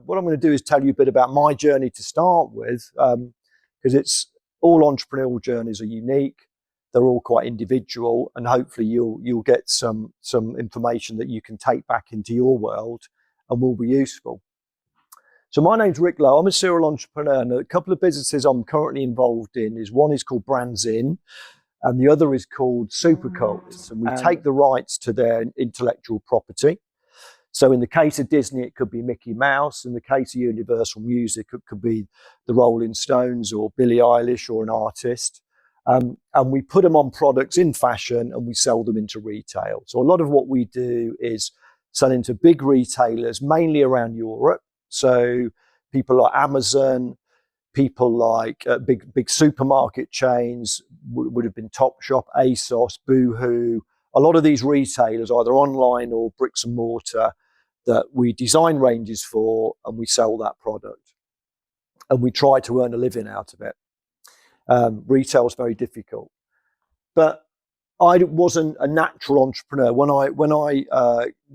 what I'm going to do is tell you a bit about my journey to start with, because it's all entrepreneurial journeys are unique. They're all quite individual, and hopefully you'll get some information that you can take back into your world and will be useful. So my name's Rick Lowe. I'm a serial entrepreneur, and a couple of businesses I'm currently involved in one is called Brands In, and the other is called Supercults, and we take the rights to their intellectual property. So in the case of Disney, it could be Mickey Mouse. In the case of Universal Music, it could be the Rolling Stones or Billie Eilish or an artist. And we put them on products in fashion and we sell them into retail. So a lot of what we do is sell into big retailers, mainly around Europe. So people like Amazon, people like big supermarket chains would have been Topshop, ASOS, Boohoo. A lot of these retailers, either online or bricks and mortar, that we design ranges for and we sell that product. And we try to earn a living out of it. Retail is very difficult. But I wasn't a natural entrepreneur.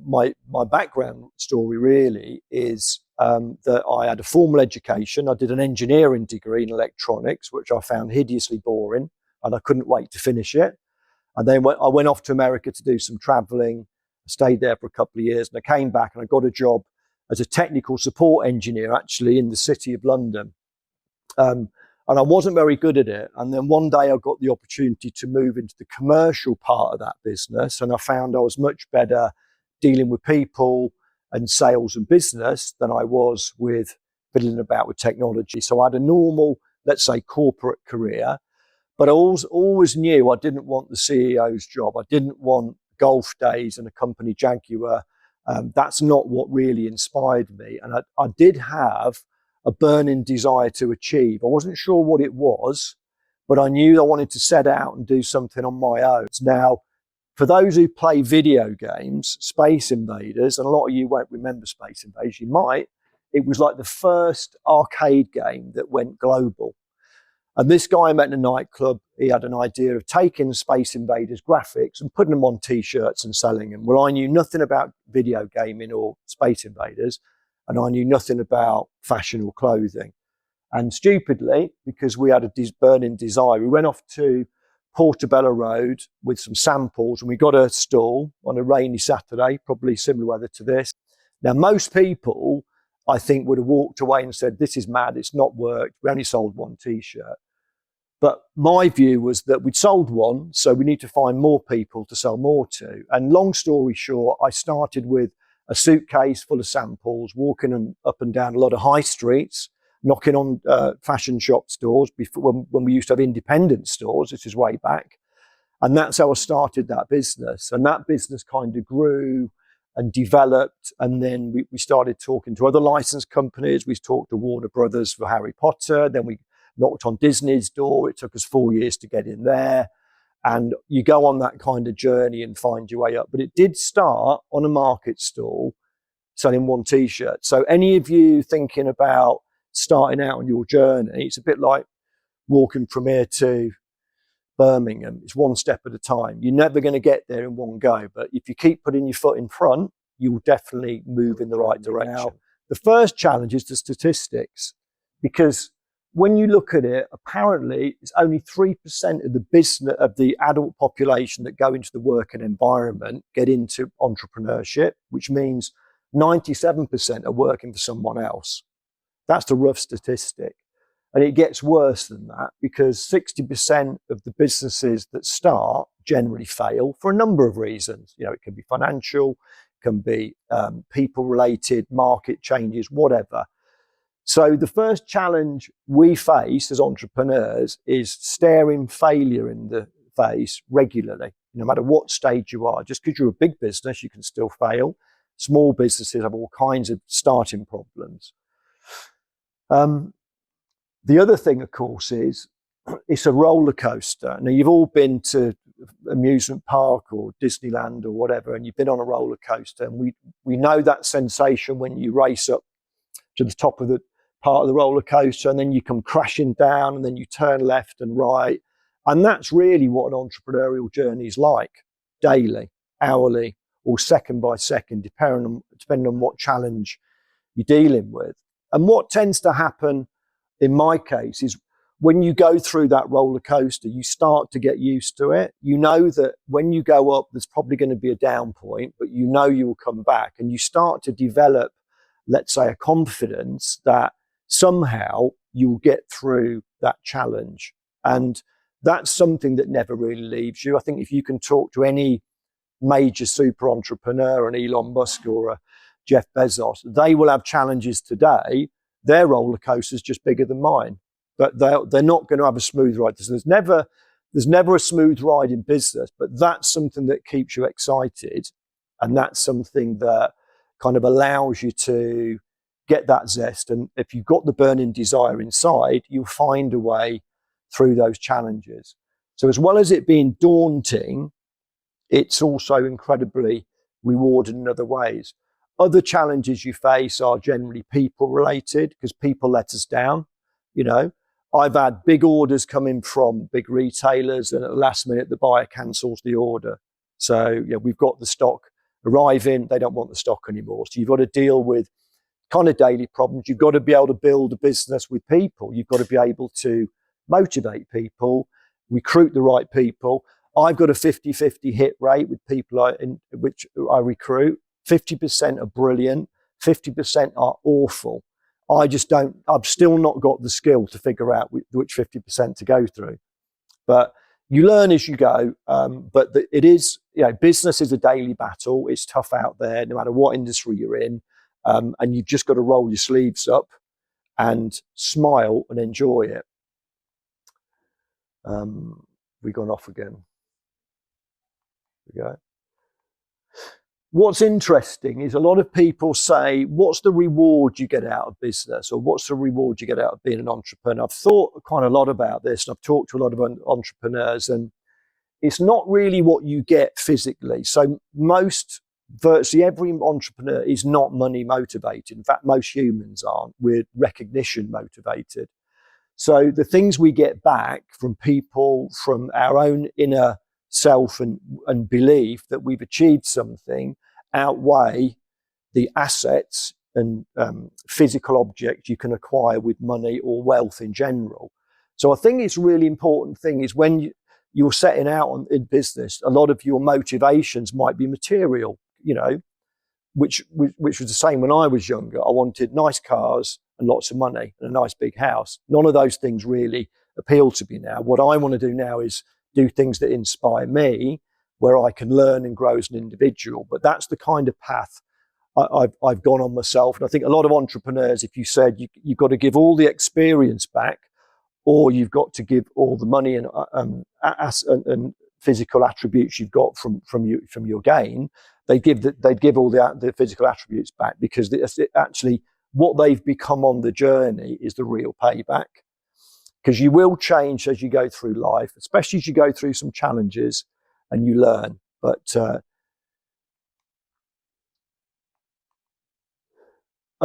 My background story really is that I had a formal education. I did an engineering degree in electronics, which I found hideously boring, and I couldn't wait to finish it. And then I went off to America to do some traveling. I stayed there for a couple of years, and I came back and I got a job as a technical support engineer, actually in the city of London. And I wasn't very good at it. And then one day I got the opportunity to move into the commercial part of that business. And I found I was much better dealing with people and sales and business than I was with fiddling about with technology. So I had a normal, let's say, corporate career, but I always knew I didn't want the CEO's job. I didn't want golf days and a company Jaguar. That's not what really inspired me. And I did have a burning desire to achieve. I wasn't sure what it was, but I knew I wanted to set out and do something on my own. Now, for those who play video games, Space Invaders, and a lot of you won't remember Space Invaders, you might, it was like the first arcade game that went global. And this guy I met in a nightclub, he had an idea of taking Space Invaders graphics and putting them on t-shirts and selling them. Well, I knew nothing about video gaming or Space Invaders, and I knew nothing about fashion or clothing. And stupidly, because we had a burning desire, we went off to Portobello Road with some samples, and we got a stall on a rainy Saturday, probably similar weather to this. Now, most people, I think, would have walked away and said, this is mad, it's not worked, we only sold one t-shirt. But my view was that we'd sold one, so we need to find more people to sell more to. And long story short, I started with a suitcase full of samples, walking up and down a lot of high streets, knocking on fashion shop stores before, when we used to have independent stores. This is way back. And that's how I started that business. And that business kind of grew and developed. And then we started talking to other licensed companies. We talked to Warner Brothers for Harry Potter. Then we knocked on Disney's door. It took us 4 years to get in there. And you go on that kind of journey and find your way up. But it did start on a market stall selling one t-shirt. So any of you thinking about starting out on your journey, it's a bit like walking from here to Birmingham. It's one step at a time. You're never going to get there in one go. But if you keep putting your foot in front, you'll definitely move in the right direction. Now, the first challenge is the statistics, because when you look at it, apparently it's only 3% of the business of the adult population that go into the working environment get into entrepreneurship, which means 97% are working for someone else. That's the rough statistic. And it gets worse than that, because 60% of the businesses that start generally fail for a number of reasons. You know, it can be financial, it can be people related, market changes, whatever. So the first challenge we face as entrepreneurs is staring failure in the face regularly, no matter what stage you are. Just because you're a big business, you can still fail. Small businesses have all kinds of starting problems. The other thing, of course, is it's a roller coaster. Now, you've all been to amusement park or Disneyland or whatever, and you've been on a roller coaster, and we know that sensation when you race up to the top of the part of the roller coaster, and then you come crashing down, and then you turn left and right. And that's really what an entrepreneurial journey is like, daily, hourly, or second by second, depending on what challenge you're dealing with. And what tends to happen in my case is when you go through that roller coaster, you start to get used to it. You know that when you go up, there's probably going to be a down point, but you know you will come back, and you start to develop, let's say, a confidence that somehow you'll get through that challenge. And that's something that never really leaves you. I think if you can talk to any major super entrepreneur, an Elon Musk or a Jeff Bezos, they will have challenges today. Their roller coaster is just bigger than mine, but they're not going to have a smooth ride. There's never a smooth ride in business, but that's something that keeps you excited, and that's something that kind of allows you to get that zest. And if you've got the burning desire inside, you'll find a way through those challenges. So as well as it being daunting, it's also incredibly rewarding in other ways. Other challenges you face are generally people related, because people let us down. You know, I've had big orders coming from big retailers, and at the last minute the buyer cancels the order. So we've got the stock arriving, they don't want the stock anymore. So you've got to deal with kind of daily problems. You've got to be able to build a business with people. You've got to be able to motivate people, recruit the right people. I've got a 50-50 hit rate with people which I recruit. 50% are brilliant, 50% are awful. I've still not got the skill to figure out which 50% to go through. But you learn as you go. But it is, business is a daily battle. It's tough out there, no matter what industry you're in. And you've just got to roll your sleeves up and smile and enjoy it. We've gone off again. There we go. What's interesting is a lot of people say, what's the reward you get out of business, or what's the reward you get out of being an entrepreneur? I've thought quite a lot about this, and I've talked to a lot of entrepreneurs, and it's not really what you get physically. So virtually every entrepreneur is not money motivated. In fact, most humans aren't. We're recognition motivated. So the things we get back from people, from our own inner self and belief that we've achieved something, outweigh the assets and physical objects you can acquire with money or wealth in general. So I think it's a really important thing is when you're setting out in business, a lot of your motivations might be material, which was the same when I was younger. I wanted nice cars and lots of money and a nice big house. None of those things really appeal to me now. What I want to do now is do things that inspire me, where I can learn and grow as an individual. But that's the kind of path I've gone on myself. And I think a lot of entrepreneurs, if you said you've got to give all the experience back, or you've got to give all the money and physical attributes you've got from your gain, they'd give all the physical attributes back, because actually what they've become on the journey is the real payback. Because you will change as you go through life, especially as you go through some challenges and you learn. But I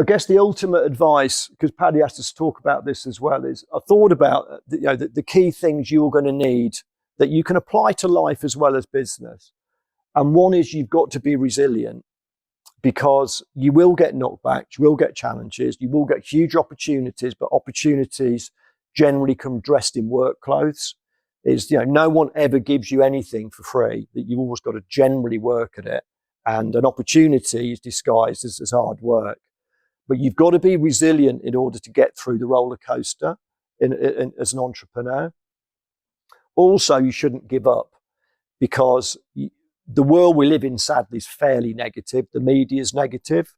guess the ultimate advice, because Paddy asked us to talk about this as well, is I thought about the key things you're going to need that you can apply to life as well as business. And one is you've got to be resilient, because you will get knockbacks, you will get challenges, you will get huge opportunities, but opportunities generally come dressed in work clothes. No one ever gives you anything for free, that you've always got to generally work at it. And an opportunity is disguised as hard work. But you've got to be resilient in order to get through the roller coaster as an entrepreneur. Also, you shouldn't give up, because the world we live in, sadly, is fairly negative. The media is negative.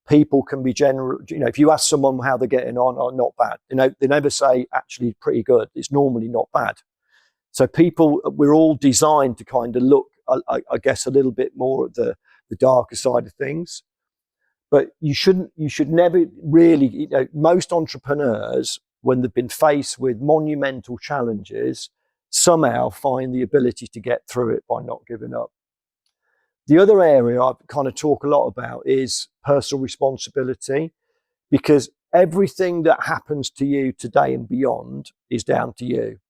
People can be general. If you ask someone how they're getting on, or not bad, they never say actually pretty good. It's normally not bad. So we're all designed to kind of look, I guess, a little bit more at the darker side of things. But you should never really, most entrepreneurs, when they've been faced with monumental challenges, somehow find the ability to get through it by not giving up. The other area I kind of talk a lot about is personal responsibility, because everything that happens to you today and beyond is down to you.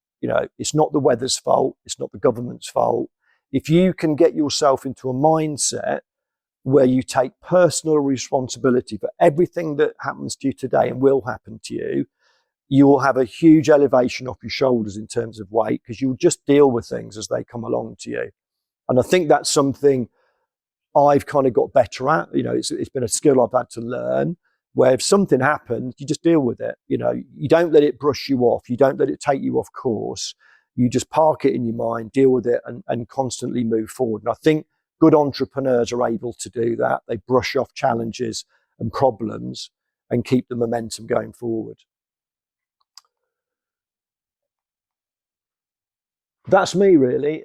It's not the weather's fault. It's not the government's fault. If you can get yourself into a mindset where you take personal responsibility for everything that happens to you today and will happen to you, you will have a huge elevation off your shoulders in terms of weight, because you'll just deal with things as they come along to you. And I think that's something I've kind of got better at. It's been a skill I've had to learn, where if something happens, you just deal with it. You don't let it brush you off. You don't let it take you off course. You just park it in your mind, deal with it, and constantly move forward. And I think good entrepreneurs are able to do that. They brush off challenges and problems and keep the momentum going forward. That's me, really.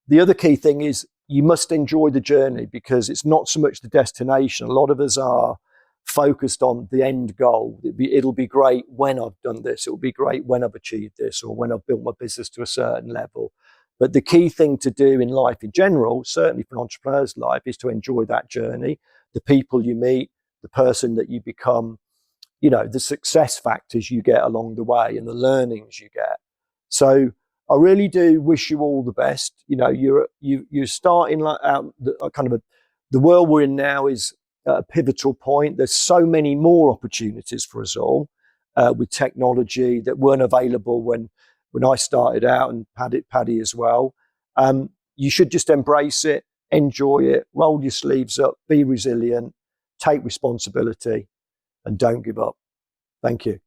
The other key thing is you must enjoy the journey, because it's not so much the destination. A lot of us are focused on the end goal. It'll be great when I've done this. It'll be great when I've achieved this, or when I've built my business to a certain level. But the key thing to do in life in general, certainly for an entrepreneur's life, is to enjoy that journey, the people you meet, the person that you become, the success factors you get along the way, and the learnings you get. So I really do wish you all the best. You're starting out the world we're in now is at a pivotal point. There's so many more opportunities for us all with technology that weren't available when I started out, and Paddy as well. You should just embrace it, enjoy it, roll your sleeves up, be resilient, take responsibility, and don't give up. Thank you.